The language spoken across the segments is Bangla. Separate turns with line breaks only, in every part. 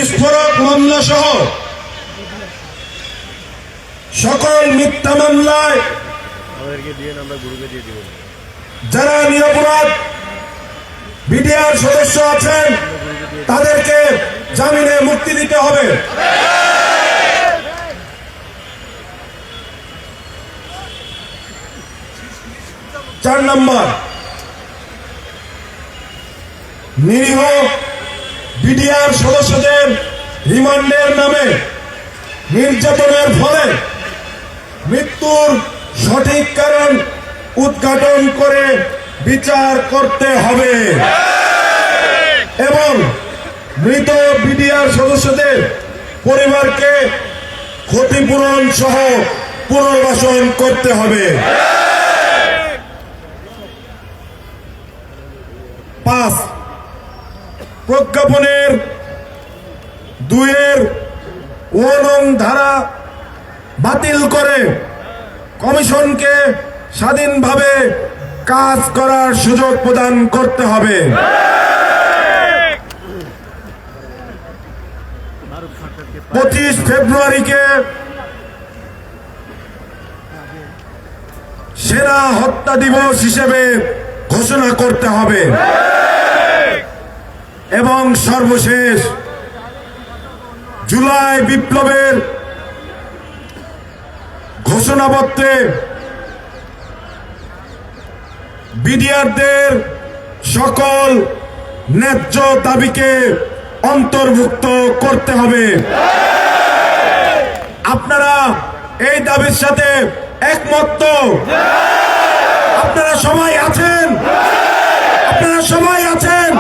বিস্ফোরক মামলা সহ সকল মিথ্যা মামলায় যারা নিরপরাধ বিডিআর সদস্য আছেন তাদেরকে জামিনে মুক্তি দিতে হবে। 4 নম্বর, নিরীহ বিডিআর সদস্যদের রিমান্ডের নামে নির্যাতনের ফলে মৃত্যুর সঠিক কারণ উদ্ঘাটন করে বিচার করতে হবে এবং মৃত বিডিআর সদস্যদের পরিবারকে ক্ষতিপূরণ সহ পুনর্বাসন করতে হবে। 5, প্রজ্ঞাপনের 2-1 ধারা বাতিল করে কমিশনকে স্বাধীনভাবে কাজ করার সুযোগ প্রদান করতে হবে। 25 ফেব্রুয়ারিকে সেনা হত্যা দিবস হিসেবে ঘোষণা করতে হবে এবং সর্বশেষ জুলাই বিপ্লবের ঘোষণাপত্রে বিডিআরদের সকল ন্যায্য দাবিকে অন্তর্ভুক্ত করতে হবে। আপনারা এই দাবির সাথে একমত তো? আপনারা সবাই আছেন? আপনারা সবাই আছেন?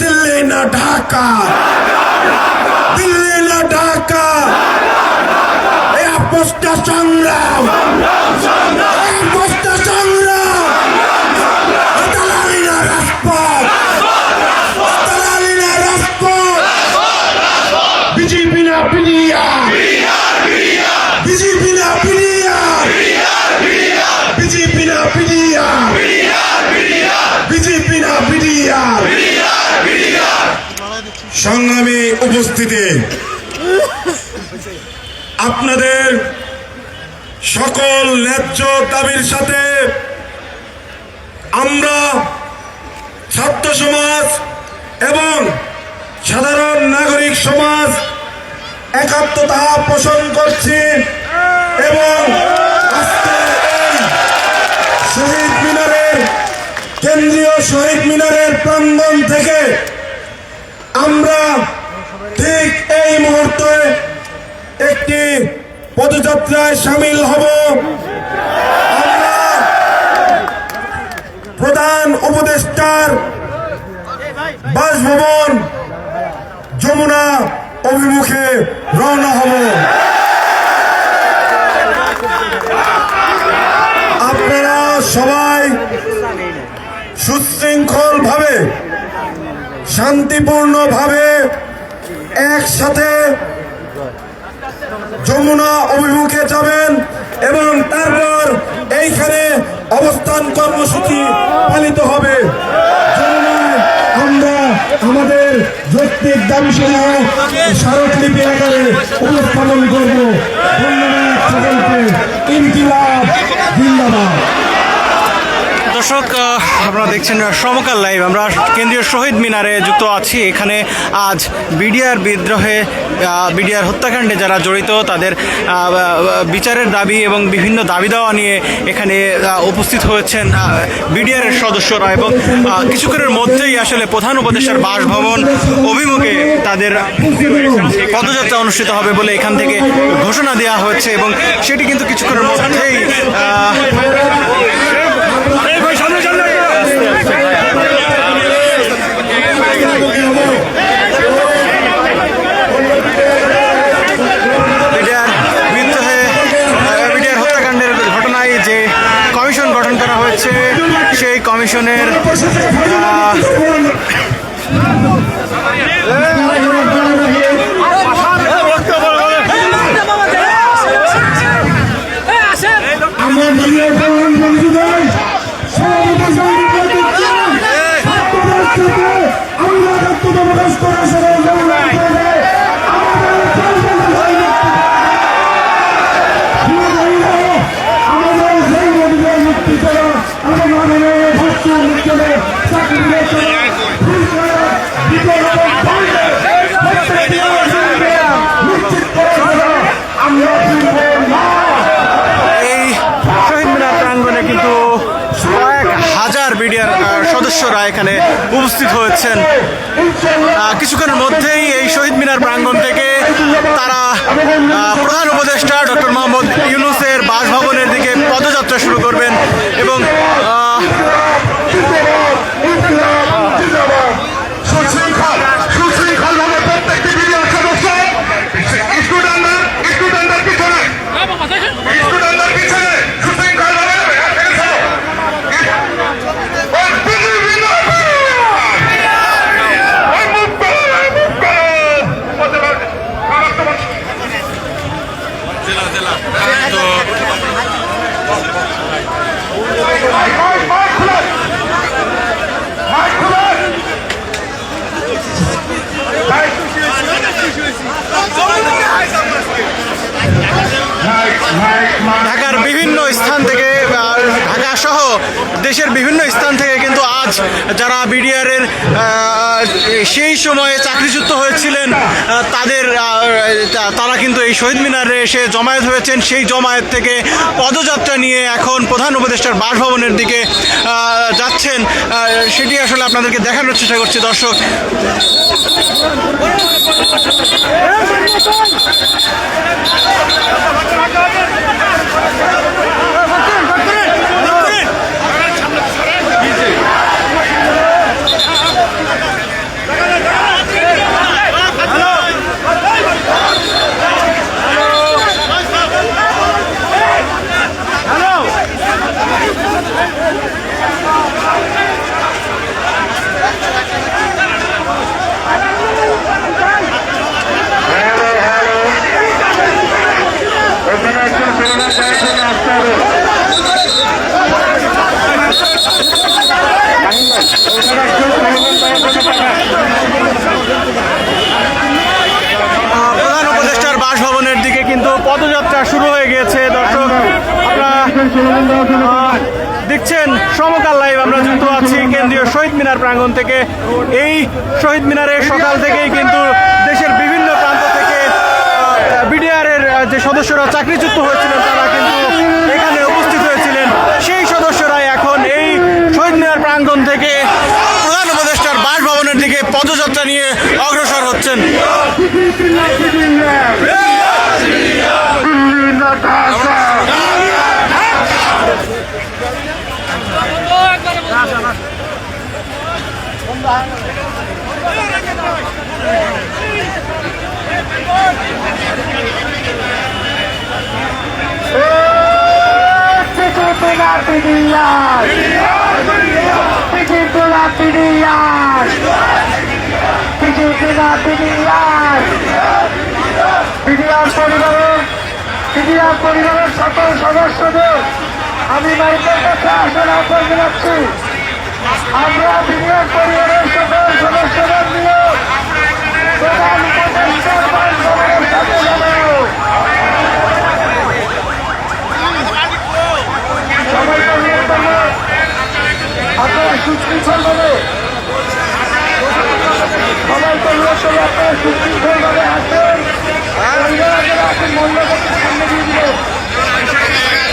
দিল্লি না ঢাকা, দিল্লি না ঢাকা, এই আপোষটা সংগ্রাম, আপোষটা সংগ্রাম, দালালি না রাজপথ, দালালি না রাজপথ, বিজেপি না বিডিআর, বিজেপি না বিডিআর, বিজেপি না বিডিআর, বিজেপি না বিডিআর। সংগ্রামী উপস্থিতি, আপনাদের সকল ন্যায্য দাবির সাথে আমরা ছাত্র সমাজ এবং সাধারণ নাগরিক সমাজ একাত্মতা পোষণ করছি এবং শহীদ মিনারের কেন্দ্রীয় শহীদ মিনারের প্রাঙ্গণ থেকে আমরা ঠিক এই মুহূর্তে একটি পদযাত্রায় সামিল হব। আমরা প্রধান উপদেষ্টার বাসভবন যমুনা অভিমুখে রওনা হব। আপনারা সবাই সুশৃঙ্খল ভাবে শান্তিপূর্ণ ভাবে একসাথে যমুনা অভিমুখে যাবেন এবং তারপর এইখানে অবস্থান কর্মসূচি পালিত হবে। যমুনায় আমরা আমাদের যৌক্তিক দাবিসমূহ স্মারকলিপি আকারে উপস্থাপন করব। ধন্যবাদ সকলকে। ইনকিলাব জিন্দাবাদ।
দর্শক, আপনারা দেখছেন সমকাল লাইভ। আমরা কেন্দ্রীয় শহীদ মিনারে যুক্ত আছি। এখানে আজ বিডিআর বিদ্রোহে, বিডিআর হত্যাকাণ্ডে যারা জড়িত তাদের বিচারের দাবি এবং বিভিন্ন দাবি দেওয়া নিয়ে এখানে উপস্থিত হয়েছেন বিডিআরের সদস্যরা এবং কিছুক্ষণের মধ্যেই আসলে প্রধান উপদেষ্টার বাসভবন অভিমুখে তাদের পদযাত্রা অনুষ্ঠিত হবে বলে এখান থেকে ঘোষণা দেওয়া হয়েছে এবং সেটি কিন্তু কিছুক্ষণের মধ্যেই সেই কমিশনের
আমার
সদস্যরা এখানে উপস্থিত হয়েছেন। কিছুক্ষণের মধ্যেই এই শহীদ মিনার প্রাঙ্গণ থেকে তারা প্রধান উপদেষ্টা ডক্টর মোহাম্মদ ইউনূসের বাসভবনের দিকে পদযাত্রা শুরু করবেন এবং ঢাকার বিভিন্ন স্থান থেকে ঢাকা সহ দেশের বিভিন্ন স্থান থেকে কিন্তু আজ যারা বিডিআরের সেই সময়ে চাকরিচ্যুত হয়েছিলেন তারা কিন্তু এই শহীদ মিনারে এসে জমায়েত হয়েছেন। সেই জমায়েত থেকে পদযাত্রা নিয়ে এখন প্রধান উপদেষ্টার বাসভবনের দিকে যাচ্ছেন। সেটি আসলে আপনাদেরকে দেখানোর চেষ্টা করছি দর্শক। প্রধান উপদেষ্টার বাসভবনের দিকে কিন্তু পদযাত্রা শুরু হয়ে গিয়েছে দর্শক। আপনারা দেখছেন সমকাল লাইভ, আমরা যুক্ত আছি কেন্দ্রীয় শহীদ মিনার প্রাঙ্গণ থেকে। এই শহীদ মিনারে সকাল থেকেই কিন্তু দেশের বিভিন্ন প্রান্ত থেকে বিডিআরের যে সদস্যরা চাকরিচ্যুত হয়েছিলেন তারা কিন্তু এখানে উপস্থিত হয়েছিলেন। সেই সদস্যরাই এখন এই শহীদ মিনার প্রাঙ্গণ থেকে প্রধান উপদেষ্টার বাসভবনের দিকে পদযাত্রা নিয়ে অগ্রসর হচ্ছেন।
পরিবারের সকল সদস্যদের আমি মাইকের কাছে আসার আহ্বান জানাচ্ছি। আমরা বিনিয়োগ পরিবারের সকল সদস্যদের নিয়ে প্রধান উপদেষ্টার বাসভবনের সাথে যাব। সবাইকে নিয়ে করলে আপনারা সুশৃঙ্খলভাবে সবাইকে নিয়ে করলে আপনারা সুশৃঙ্খলভাবে আসেন। আসেন মূল্যবর্তী সামনে দিয়ে দিল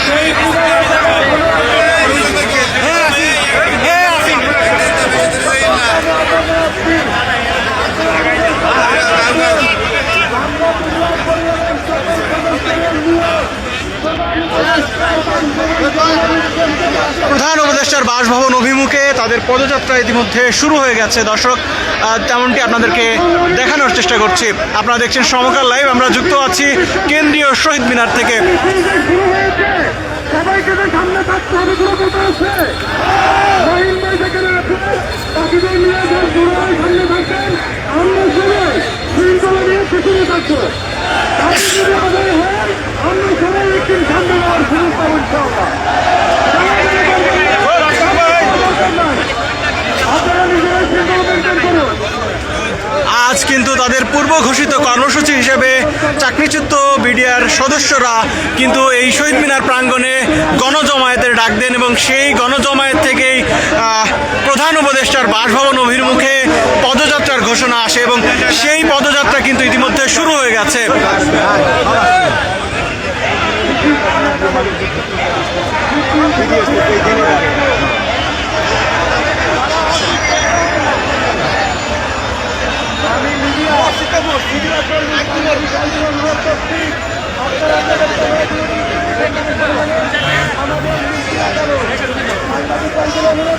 সেই
প্রধান উপদেষ্টার বাসভবন অভিমুখে তাদের পদযাত্রা ইতিমধ্যে শুরু হয়ে গেছে দর্শক। তেমনটি আপনাদেরকে দেখানোর চেষ্টা করছি। আপনারা দেখছেন সমকাল লাইভ, আমরা যুক্ত আছি কেন্দ্রীয় শহীদ মিনার থেকে।
সবাইকে সামনে থাকতে হবে, কোনো কথা আছে মহিন ভাই যেখানে আছে বাকিদের নিয়ে সামনে থাকবেন। আমরা সবাই শৃঙ্খলা নিয়ে পেছনে থাকবো। আমরা সবাই একদিন সামনে নেওয়ার সুযোগ পাবো ইনশাআল্লাহ। আপনারা নিজেরা শৃঙ্খলা মেনটেন করুন।
কিন্তু তাদের পূর্ব ঘোষিত কর্মসূচি হিসেবে চাকরিচ্যুত বিডিআর সদস্যরা কিন্তু এই শহীদ মিনার প্রাঙ্গণে গণজমায়েতের ডাক দেন এবং সেই গণজমায়েত থেকেই প্রধান উপদেষ্টার বাসভবন অভিমুখে পদযাত্রার ঘোষণা আসে এবং সেই পদযাত্রা কিন্তু ইতিমধ্যে শুরু হয়ে গেছে।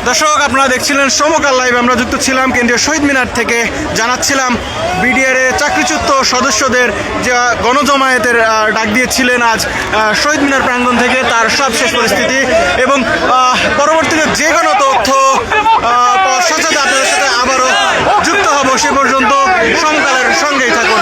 দর্শক, আপনারা দেখছিলেন সমকাল লাইভ। আমরা যুক্ত ছিলাম কেন্দ্রীয় শহীদ মিনার থেকে, জানাচ্ছিলাম বিডিআর চাকরিচ্যুত সদস্যদের যে গণজমায়েতের ডাক দিয়েছিলেন আজ শহীদ মিনার প্রাঙ্গণ থেকে, তার সবশেষ পরিস্থিতি এবং পরবর্তীতে যে কোনো তথ্য সাথে আপনাদের সাথে আবারও যুক্ত হব। সে পর্যন্ত সমকালের সঙ্গেই থাকুন।